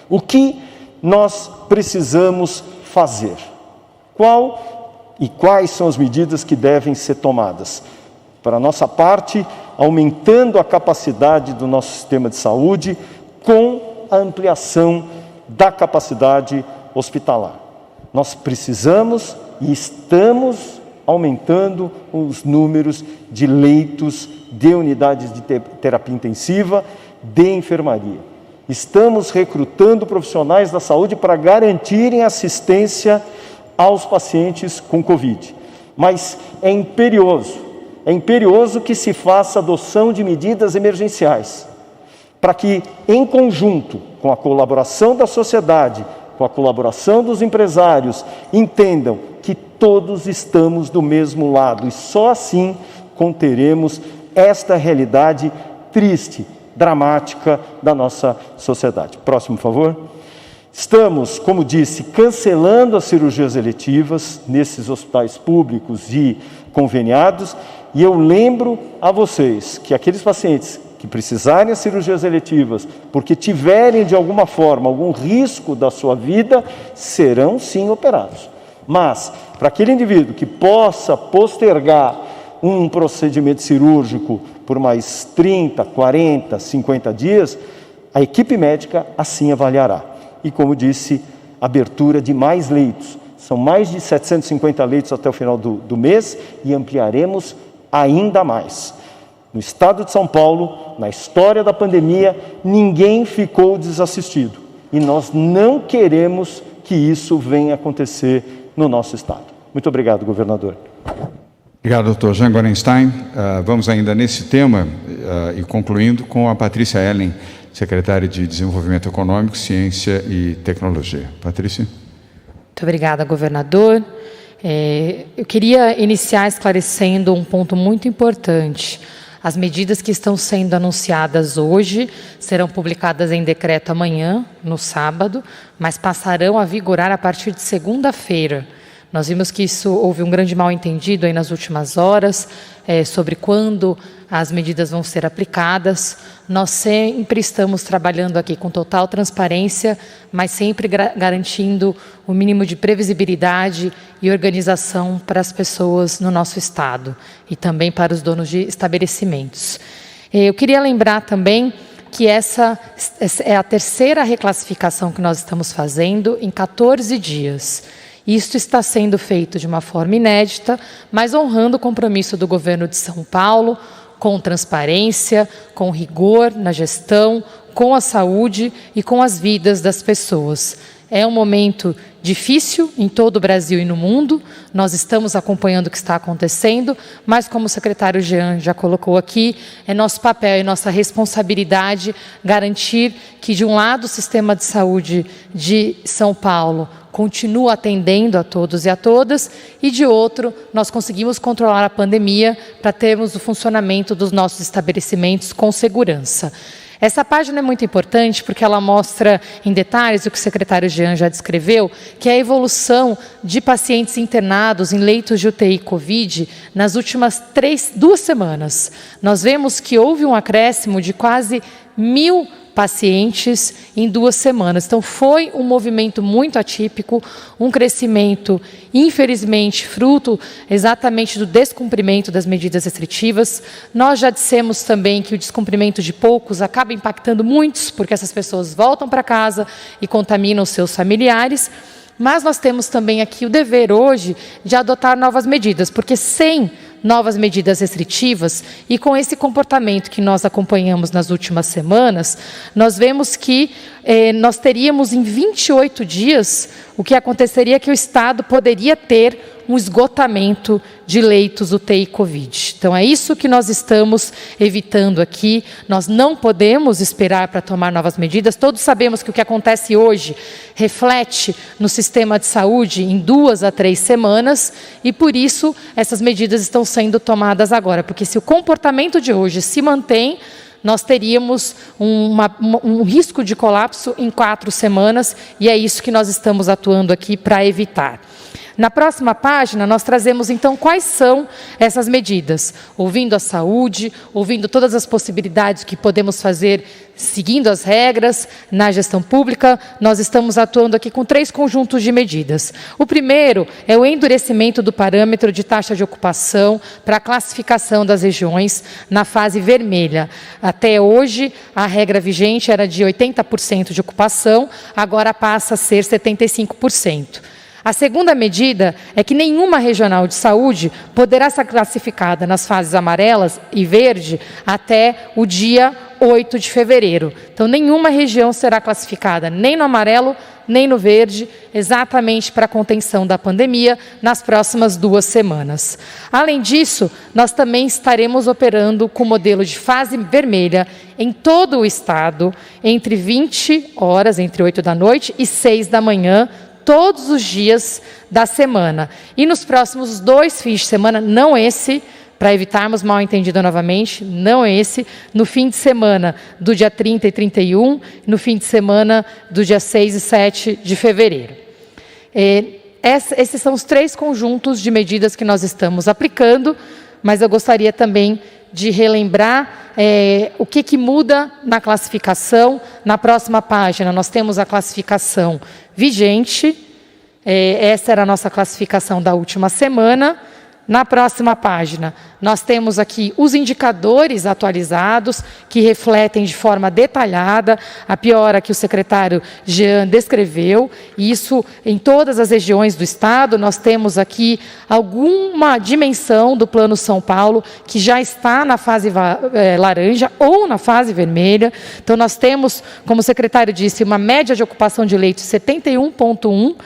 O que nós precisamos fazer? Quais são as medidas que devem ser tomadas? Para a nossa parte, aumentando a capacidade do nosso sistema de saúde com a ampliação da capacidade hospitalar. Nós precisamos e estamos aumentando os números de leitos de unidades de terapia intensiva, de enfermaria. Estamos recrutando profissionais da saúde para garantirem assistência aos pacientes com Covid. Mas é imperioso que se faça adoção de medidas emergenciais, para que, em conjunto com a colaboração da sociedade, com a colaboração dos empresários, entendam que todos estamos do mesmo lado e só assim conteremos esta realidade triste, dramática da nossa sociedade. Próximo, por favor. Estamos, como disse, cancelando as cirurgias eletivas nesses hospitais públicos e conveniados, e eu lembro a vocês que aqueles pacientes que precisarem de cirurgias eletivas, porque tiverem de alguma forma algum risco da sua vida, serão sim operados. Mas, para aquele indivíduo que possa postergar um procedimento cirúrgico por mais 30, 40, 50 dias, a equipe médica assim avaliará. E, como disse, abertura de mais leitos. São mais de 750 leitos até o final do mês e ampliaremos ainda mais. No estado de São Paulo, na história da pandemia, ninguém ficou desassistido. E nós não queremos que isso venha acontecer no nosso estado. Muito obrigado, governador. Obrigado, doutor Jean Gorenstein. Vamos ainda nesse tema e concluindo com a Patrícia Ellen, secretária de Desenvolvimento Econômico, Ciência e Tecnologia. Patrícia. Muito obrigada, governador. Eu queria iniciar esclarecendo um ponto muito importante. As medidas que estão sendo anunciadas hoje serão publicadas em decreto amanhã, no sábado, mas passarão a vigorar a partir de segunda-feira. Nós vimos que houve um grande mal-entendido aí nas últimas horas sobre quando as medidas vão ser aplicadas. Nós sempre estamos trabalhando aqui com total transparência, mas sempre garantindo o mínimo de previsibilidade e organização para as pessoas no nosso estado e também para os donos de estabelecimentos. Eu queria lembrar também que essa é a terceira reclassificação que nós estamos fazendo em 14 dias. Isto está sendo feito de uma forma inédita, mas honrando o compromisso do governo de São Paulo, com transparência, com rigor na gestão, com a saúde e com as vidas das pessoas. É um momento difícil em todo o Brasil e no mundo, nós estamos acompanhando o que está acontecendo, mas como o secretário Jean já colocou aqui, é nosso papel e nossa responsabilidade garantir que, de um lado, o sistema de saúde de São Paulo continua atendendo a todos e a todas, e de outro, nós conseguimos controlar a pandemia para termos o funcionamento dos nossos estabelecimentos com segurança. Essa página é muito importante porque ela mostra em detalhes o que o secretário Jean já descreveu, que é a evolução de pacientes internados em leitos de UTI Covid nas últimas 2 semanas. Nós vemos que houve um acréscimo de quase 1.000 pacientes em 2 semanas. Então, foi um movimento muito atípico, um crescimento, infelizmente, fruto exatamente do descumprimento das medidas restritivas. Nós já dissemos também que o descumprimento de poucos acaba impactando muitos, porque essas pessoas voltam para casa e contaminam seus familiares. Mas nós temos também aqui o dever hoje de adotar novas medidas, porque sem novas medidas restritivas e com esse comportamento que nós acompanhamos nas últimas semanas, nós vemos que nós teríamos em 28 dias o que aconteceria é que o Estado poderia ter um esgotamento de leitos UTI Covid. Então, é isso que nós estamos evitando aqui. Nós não podemos esperar para tomar novas medidas. Todos sabemos que o que acontece hoje reflete no sistema de saúde em 2 a 3 semanas e, por isso, essas medidas estão sendo tomadas agora. Porque se o comportamento de hoje se mantém, nós teríamos um risco de colapso em 4 semanas e é isso que nós estamos atuando aqui para evitar. Na próxima página, nós trazemos, então, quais são essas medidas. Ouvindo a saúde, ouvindo todas as possibilidades que podemos fazer seguindo as regras na gestão pública, nós estamos atuando aqui com 3 conjuntos de medidas. O primeiro é o endurecimento do parâmetro de taxa de ocupação para a classificação das regiões na fase vermelha. Até hoje, a regra vigente era de 80% de ocupação, agora passa a ser 75%. A segunda medida é que nenhuma regional de saúde poderá ser classificada nas fases amarelas e verde até o dia 8 de fevereiro. Então, nenhuma região será classificada nem no amarelo, nem no verde, exatamente para a contenção da pandemia nas próximas 2 semanas. Além disso, nós também estaremos operando com o modelo de fase vermelha em todo o estado, entre 20 horas, entre 8 da noite e 6 da manhã, todos os dias da semana. E nos próximos 2 fins de semana, não esse, para evitarmos mal entendido novamente, não esse, no fim de semana do dia 30 e 31, no fim de semana do dia 6 e 7 de fevereiro. Esses são os 3 conjuntos de medidas que nós estamos aplicando, mas eu gostaria também de relembrar o que muda na classificação. Na próxima página, nós temos a classificação vigente. Essa era a nossa classificação da última semana. Na próxima página, nós temos aqui os indicadores atualizados que refletem de forma detalhada a piora que o secretário Jean descreveu. Isso em todas as regiões do estado. Nós temos aqui alguma dimensão do Plano São Paulo que já está na fase laranja ou na fase vermelha. Então, nós temos, como o secretário disse, uma média de ocupação de leitos 71,1%.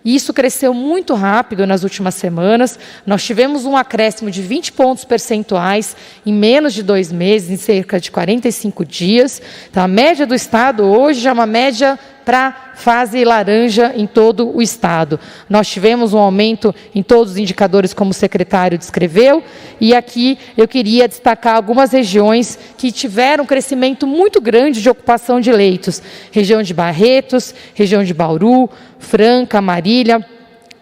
E isso cresceu muito rápido nas últimas semanas. Nós tivemos um acréscimo de 20 pontos percentuais em menos de 2 meses, em cerca de 45 dias. Então, a média do estado hoje é uma média para fase laranja em todo o estado. Nós tivemos um aumento em todos os indicadores, como o secretário descreveu, e aqui eu queria destacar algumas regiões que tiveram um crescimento muito grande de ocupação de leitos. Região de Barretos, região de Bauru, Franca, Marília,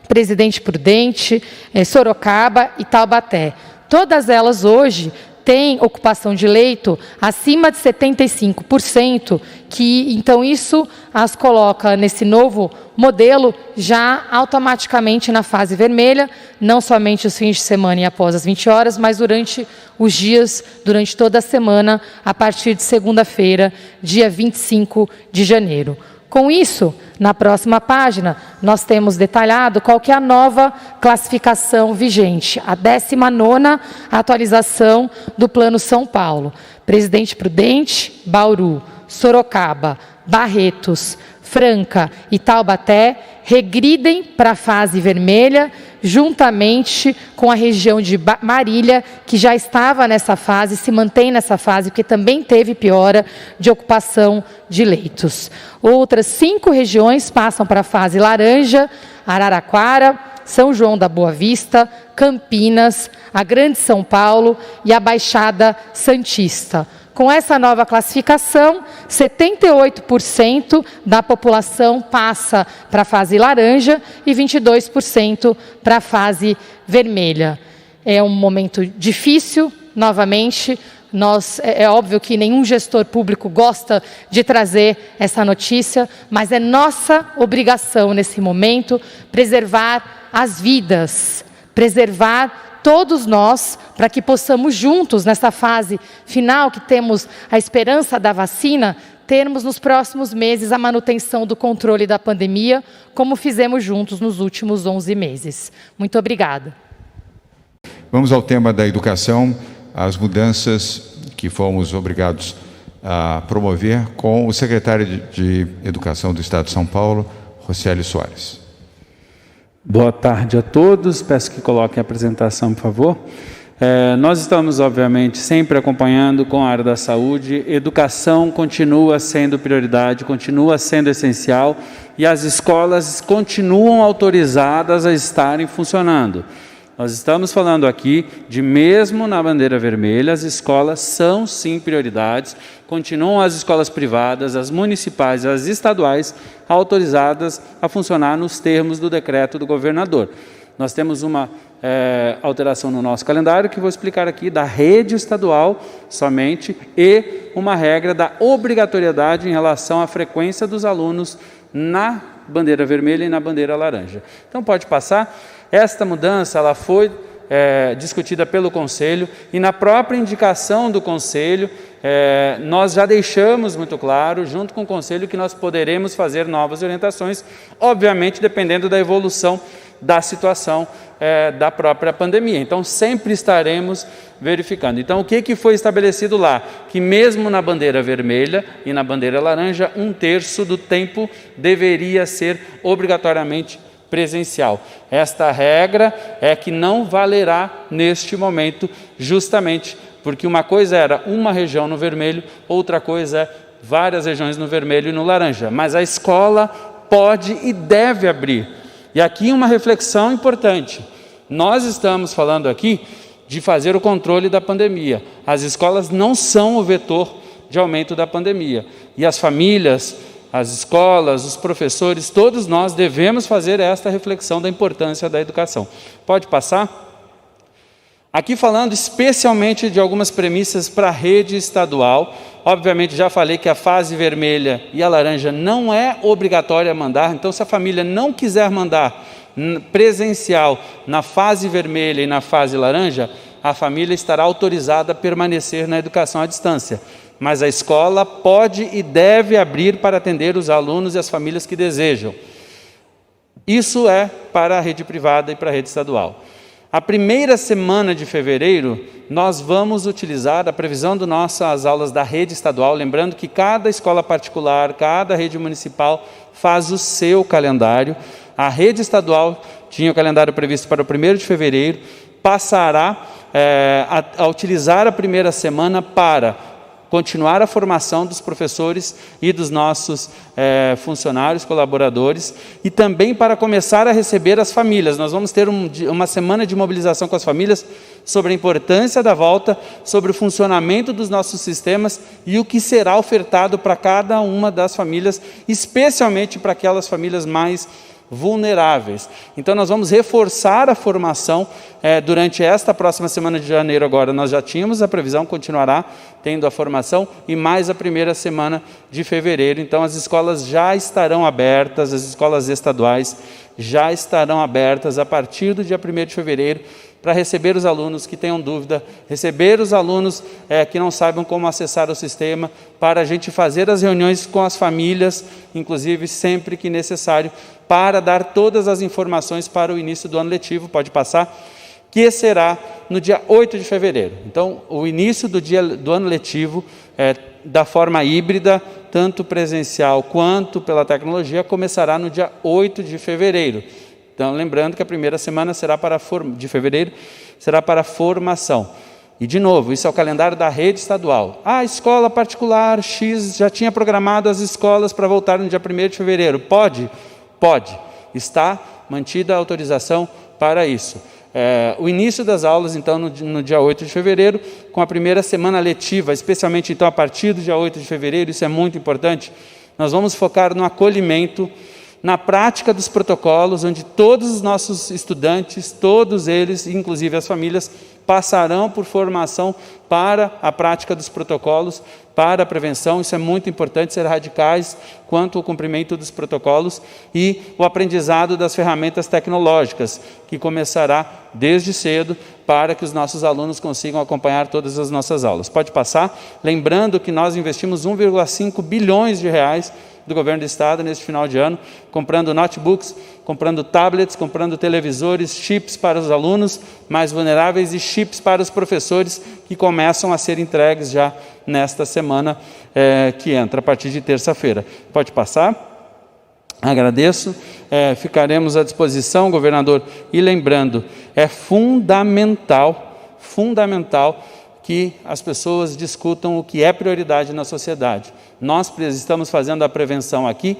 Presidente Prudente, Sorocaba e Taubaté. Todas elas hoje têm ocupação de leito acima de 75%, que então isso as coloca nesse novo modelo já automaticamente na fase vermelha, não somente os fins de semana e após as 20 horas, mas durante os dias, durante toda a semana, a partir de segunda-feira, dia 25 de janeiro. Com isso, na próxima página, nós temos detalhado qual que é a nova classificação vigente, a 19ª atualização do Plano São Paulo. Presidente Prudente, Bauru, Sorocaba, Barretos, Franca e Taubaté regridem para a fase vermelha, juntamente com a região de Marília, que já estava nessa fase, se mantém nessa fase, porque também teve piora de ocupação de leitos. Outras 5 regiões passam para a fase laranja: Araraquara, São João da Boa Vista, Campinas, a Grande São Paulo e a Baixada Santista. Com essa nova classificação, 78% da população passa para a fase laranja e 22% para a fase vermelha. É um momento difícil, novamente. É óbvio que nenhum gestor público gosta de trazer essa notícia, mas é nossa obrigação nesse momento preservar as vidas, preservar todos nós, para que possamos juntos, nessa fase final, que temos a esperança da vacina, termos nos próximos meses a manutenção do controle da pandemia, como fizemos juntos nos últimos 11 meses. Muito obrigada. Vamos ao tema da educação, as mudanças que fomos obrigados a promover com o secretário de Educação do Estado de São Paulo, Rocieli Soares. Boa tarde a todos, peço que coloquem a apresentação, por favor. Nós estamos, obviamente, sempre acompanhando com a área da saúde. Educação continua sendo prioridade, continua sendo essencial e as escolas continuam autorizadas a estarem funcionando. Nós estamos falando aqui de, mesmo na bandeira vermelha, as escolas são sim prioridades, continuam as escolas privadas, as municipais e as estaduais autorizadas a funcionar nos termos do decreto do governador. Nós temos uma alteração no nosso calendário, que vou explicar aqui, da rede estadual somente, e uma regra da obrigatoriedade em relação à frequência dos alunos na bandeira vermelha e na bandeira laranja. Então, pode passar. Esta mudança ela foi discutida pelo Conselho, e na própria indicação do Conselho, nós já deixamos muito claro, junto com o Conselho, que nós poderemos fazer novas orientações, obviamente dependendo da evolução da situação da própria pandemia. Então, sempre estaremos verificando. Então, o que foi estabelecido lá? Que mesmo na bandeira vermelha e na bandeira laranja, 1/3 do tempo deveria ser obrigatoriamente presencial. Esta regra é que não valerá neste momento, justamente porque uma coisa era uma região no vermelho, outra coisa é várias regiões no vermelho e no laranja. Mas a escola pode e deve abrir. E aqui uma reflexão importante. Nós estamos falando aqui de fazer o controle da pandemia. As escolas não são o vetor de aumento da pandemia. E as famílias, as escolas, os professores, todos nós devemos fazer esta reflexão da importância da educação. Pode passar? Aqui falando especialmente de algumas premissas para a rede estadual. Obviamente já falei que a fase vermelha e a laranja não é obrigatória mandar, então se a família não quiser mandar presencial na fase vermelha e na fase laranja, a família estará autorizada a permanecer na educação à distância. Mas a escola pode e deve abrir para atender os alunos e as famílias que desejam. Isso é para a rede privada e para a rede estadual. A primeira semana de fevereiro, nós vamos utilizar a previsão das nossas aulas da rede estadual, lembrando que cada escola particular, cada rede municipal faz o seu calendário. A rede estadual tinha o calendário previsto para o 1º de fevereiro, passará a utilizar a primeira semana para continuar a formação dos professores e dos nossos funcionários, colaboradores, e também para começar a receber as famílias. Nós vamos ter uma semana de mobilização com as famílias sobre a importância da volta, sobre o funcionamento dos nossos sistemas e o que será ofertado para cada uma das famílias, especialmente para aquelas famílias mais vulneráveis. Então, nós vamos reforçar a formação durante esta próxima semana de janeiro. Agora, nós já tínhamos a previsão, continuará tendo a formação, e mais a primeira semana de fevereiro. Então, as escolas já estarão abertas, as escolas estaduais já estarão abertas a partir do dia 1º de fevereiro, para receber os alunos que tenham dúvida, receber os alunos que não saibam como acessar o sistema, para a gente fazer as reuniões com as famílias, inclusive sempre que necessário, para dar todas as informações para o início do ano letivo. Pode passar, que será no dia 8 de fevereiro. Então, o início do ano letivo, da forma híbrida, tanto presencial quanto pela tecnologia, começará no dia 8 de fevereiro. Então, lembrando que a primeira semana de fevereiro será para formação. E, de novo, isso é o calendário da rede estadual. A escola particular X já tinha programado as escolas para voltar no dia 1º de fevereiro. Pode? Pode. Está mantida a autorização para isso. O início das aulas, então, no dia 8 de fevereiro, com a primeira semana letiva, especialmente, então, a partir do dia 8 de fevereiro, isso é muito importante, nós vamos focar no acolhimento, na prática dos protocolos, onde todos os nossos estudantes, todos eles, inclusive as famílias, passarão por formação para a prática dos protocolos, para a prevenção. Isso é muito importante, ser radicais quanto ao cumprimento dos protocolos e o aprendizado das ferramentas tecnológicas, que começará desde cedo para que os nossos alunos consigam acompanhar todas as nossas aulas. Pode passar. Lembrando que nós investimos 1,5 bilhões de reais do governo do estado neste final de ano, comprando notebooks, comprando tablets, comprando televisores, chips para os alunos mais vulneráveis e chips para os professores, que começam a ser entregues já nesta semana que entra, a partir de terça-feira. Pode passar? Agradeço. Ficaremos à disposição, governador, e lembrando, é fundamental que as pessoas discutam o que é prioridade na sociedade. Nós estamos fazendo a prevenção aqui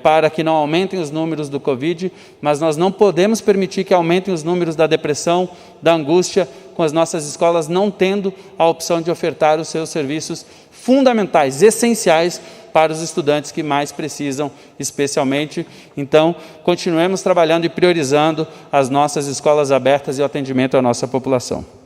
para que não aumentem os números do Covid, mas nós não podemos permitir que aumentem os números da depressão, da angústia, com as nossas escolas não tendo a opção de ofertar os seus serviços fundamentais, essenciais para os estudantes que mais precisam, especialmente. Então, continuemos trabalhando e priorizando as nossas escolas abertas e o atendimento à nossa população.